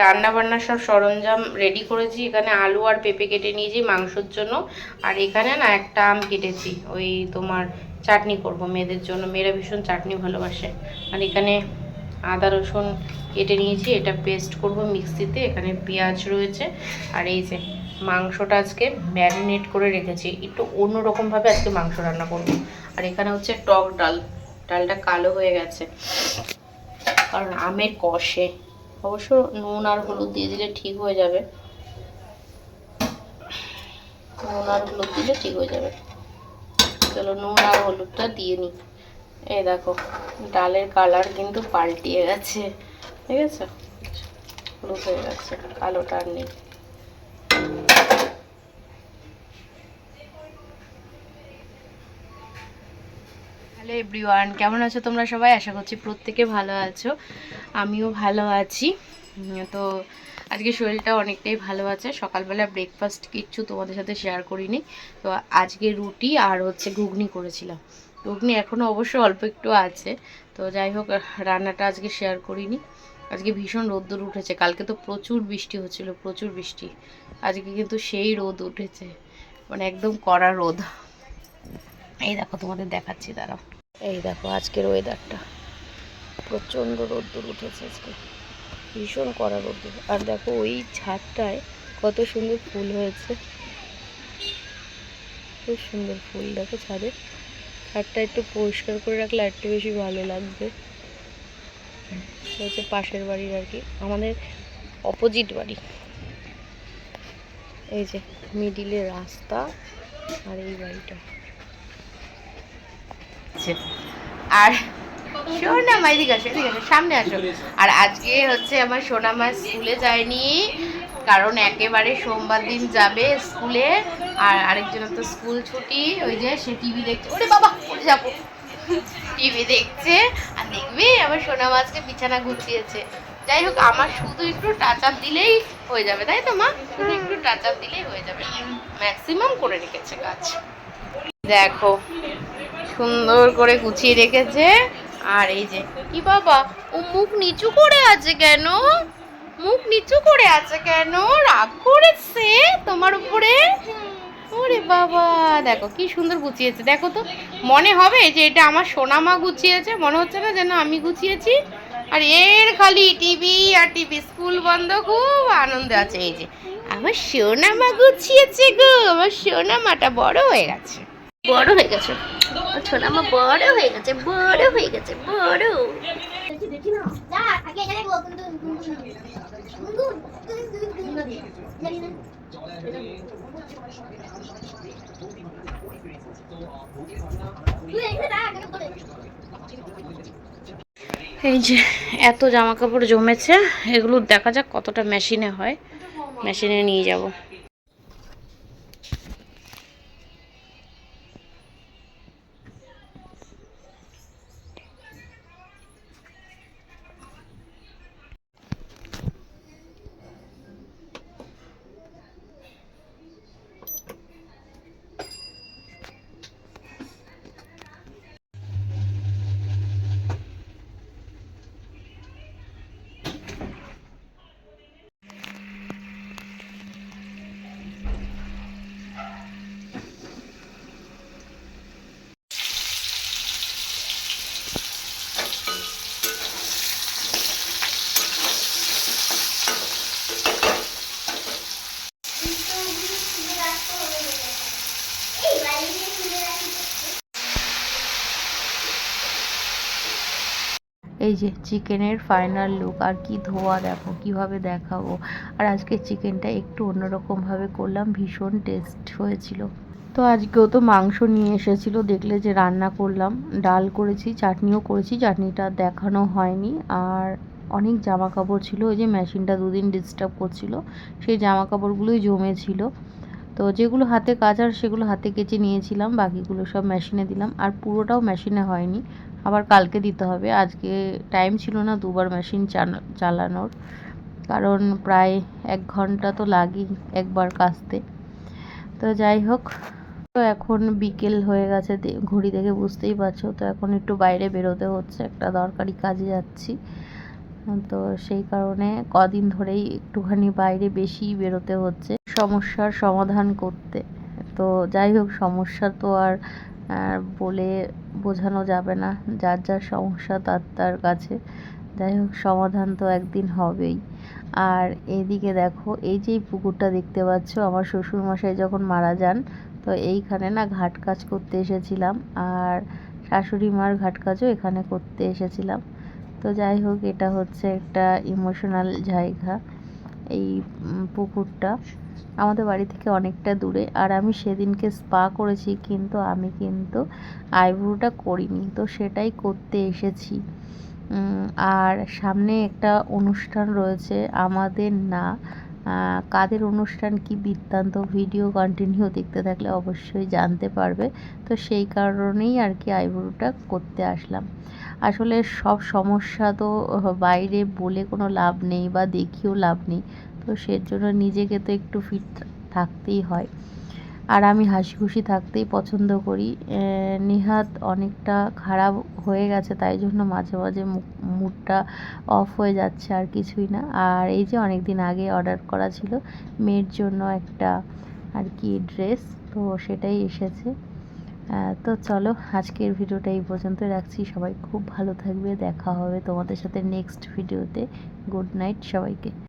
রান্না বান্নার সব সরঞ্জাম রেডি করেছি। এখানে আলু আর পেঁপে কেটে নিয়েছি মাংসের জন্য। আর এখানে না একটা আম কেটেছি, ওই তোমার চাটনি করব মেয়েদের জন্য, মেয়েরা ভীষণ চাটনি ভালোবাসে। আর এখানে আদা রসুন কেটে নিয়েছি, এটা পেস্ট করব মিক্সিতে। এখানে পেঁয়াজ রয়েছে। আর এই যে মাংসটা আজকে ম্যারিনেট করে রেখেছি, একটু অন্যরকমভাবে আজকে মাংস রান্না করব। আর এখানে হচ্ছে টক ডাল, ডালটা কালো হয়ে গেছে কারণ আমের কষে। অবশ্য নুন আর হলুদ দিয়ে দিলে ঠিক হয়ে যাবে, নুন আর হলুদ দিলে ঠিক হয়ে যাবে। চলো নুন আর হলুদটা দিয়ে নিই। এই দেখো ডালের কালার কিন্তু পাল্টিয়ে গেছে, ঠিক আছে, হলুদ হয়ে গেছে, কালোটা আর নেই। হ্যালো এভরিওয়ান, কেমন আছো তোমরা সবাই? আশা করছি প্রত্যেকে ভালো আছো, আমিও ভালো আছি। তো আজকে শরীরটা অনেকটাই ভালো আছে। সকালবেলা ব্রেকফাস্ট কিচ্ছু তোমাদের সাথে শেয়ার করিনি। তো আজকে রুটি আর হচ্ছে ঘুগনি করেছিলাম। ঘুগনি এখনও অবশ্য অল্প একটু আছে। তো যাই হোক, রান্নাটা আজকে শেয়ার করিনি। আজকে ভীষণ রোদ্দুর উঠেছে, কালকে তো প্রচুর বৃষ্টি হচ্ছিল, প্রচুর বৃষ্টি। আজকে কিন্তু সেই রোদ উঠেছে, মানে একদম কড়া রোদ। এই দেখো তোমাদের দেখাচ্ছি, দাঁড়াও। এই দেখো আজকের ওয়েদারটা, প্রচণ্ড রোদ্দুর উঠেছে আজকে, ভীষণ কড়া রোদ্দুর। আর দেখো ওই ছাদটায় কত সুন্দর ফুল হয়েছে, খুব সুন্দর ফুল। দেখো ছাদে, ছাদটা একটু পরিষ্কার করে রাখলে একটু বেশি ভালো লাগবে। হচ্ছে পাশের বাড়ির আর কি, আমাদের অপোজিট বাড়ি। এই যে মিডিলে রাস্তা আর এই বাড়িটা। আর সোনামা এদিকে আসো, এদিকে আসো, সামনে আসো। আর আজকে হচ্ছে আমার সোনামা স্কুলে যায়নি, কারণ একেবারে সোমবার দিন যাবে স্কুলে। আর আরেকজনের তো স্কুল ছুটি, ওই যে সে টিভি দেখছে। ওরে বাবা, ওরে যাবো, টিভি দেখছে। আর দেখবি আমার সোনামা আজকে বিছানা গুছিয়েছে। যাই হোক, আমার শুধু একটু টাচ আপ দিলেই হয়ে যাবে, তাই তো মা? শুধু একটু টাচ আপ দিলেই হয়ে যাবে, ম্যাক্সিমাম করে রেখেছে কাজ। দেখো সুন্দর করে গুছিয়ে রেখেছে। আর এই যে কি বাবা, ও মুখ নিচু করে আছে কেন? মুখ নিচু করে আছে কেন? রাগ করেছে তোমার উপরে? ওরে বাবা, দেখো কি সুন্দর গুছিয়েছে। দেখো তো, মনে হবে যে এটা আমার সোনা মা গুছিয়েছে, মনে হচ্ছে না যেন আমি গুছিয়েছি। আর এর খালি টিভি আর টিভি, স্কুল বন্ধ, খুব আনন্দে আছে। এই যে আমার সোনা মা গুছিয়েছে গো, আমার সোনা মাটা বড় হয়ে গেছে, বড় হয়ে গেছে। সোনা মা বড় হয়ে গেছে, বড় হয়ে গেছে, বড়। এই যে এত জামা কাপড় জমেছে, এগুলো দেখা যাক কতটা মেশিনে হয়, মেশিনে নিয়ে যাব। এই যে চিকেনের ফাইনাল লুক, আর কি ধোয়া, দেখো কিভাবে দেখাবো। আর আজকে চিকেনটা একটু অন্যরকমভাবে করলাম, ভীষণ টেস্ট হয়েছিল। তো আজকেও তো মাংস নিয়ে এসেছিলো, দেখলে যে রান্না করলাম, ডাল করেছি, চাটনিও করেছি, চাটনিটা দেখানো হয়নি। আর অনেক জামা কাপড় ছিল, ওই যে মেশিনটা দুদিন ডিস্টার্ব করছিল, সেই জামা কাপড়গুলোই জমেছিল। তো যেগুলো হাতে কাচার সেগুলো হাতে কেচে নিয়েছিলাম, বাকিগুলো সব মেশিনে দিলাম। আর পুরোটাও মেশিনে হয়নি, আবার কালকে দিতে হবে। আজকে টাইম ছিল না দুবার মেশিন চালানোর, কারণ প্রায় 1 ঘন্টা তো লাগেই একবার কাচতে। তো যাই হোক, তো এখন বিকেল হয়ে গেছে, ঘড়ি দেখে বুঝতেই পারছো। তো এখন একটু বাইরে বেরোতে হচ্ছে, একটা দরকারি কাজে যাচ্ছি। তো সেই কারণে কদিন ধরেই একটুখানি বাইরে বেশি বেরোতে হচ্ছে সমস্যার সমাধান করতে। তো যাই হোক, সমস্যা তো আর বলে বোঝানো যাবে না, যার যার সমস্যা তার তার কাছে। যাই হোক, সমাধান তো একদিন হবেই। আর এইদিকে দেখো, এই যে পুকুরটা দেখতে পাচ্ছ, আমার শ্বশুরমশাই যখন মারা যান তো এইখানে না ঘাট কাজ করতে এসেছিলাম, আর শাশুড়ি মার ঘাট কাজও এখানে করতে এসেছিলাম। তো যাই হোক, এটা হচ্ছে একটা ইমোশনাল জায়গা। এই পুকুরটা আমাদের বাড়ি থেকে অনেকটা দূরে। আর আমি সেদিনকে স্পা করেছি, কিন্তু আমি কিন্তু আইব্রোটা করিনি, তো সেটাই করতে এসেছি। আর সামনে একটা অনুষ্ঠান রয়েছে আমাদের, না কাদের অনুষ্ঠান কি বৃত্তান্ত, ভিডিও কন্টিনিউ দেখতে থাকলে অবশ্যই জানতে পারবে। তো সেই কারণেই আর কি আইব্রোটা করতে আসলাম। আসলে সব সমস্যা তো বাইরে বলে কোনো লাভ নেই বা দেখিয়েও লাভ নেই, তো সেজন্য নিজেকে তো একটু ফিট থাকতেই হয়। আর আমি হাসি খুশি থাকতেই পছন্দ করি। নেহাত অনেকটা খারাপ হয়ে গেছে, তাই জন্য মাঝে মাঝে মুডটা অফ হয়ে যাচ্ছে, আর কিছুই না। আর এই যে অনেক দিন আগে অর্ডার করা ছিল মেয়ের জন্য একটা আর কি ড্রেস, তো সেটাই এসেছে। তো চলো, আজকের ভিডিওটা এই পর্যন্ত রাখছি। সবাই খুব ভালো থাকবে, দেখা হবে তোমাদের সাথে নেক্সট ভিডিওতে। গুড নাইট সবাইকে।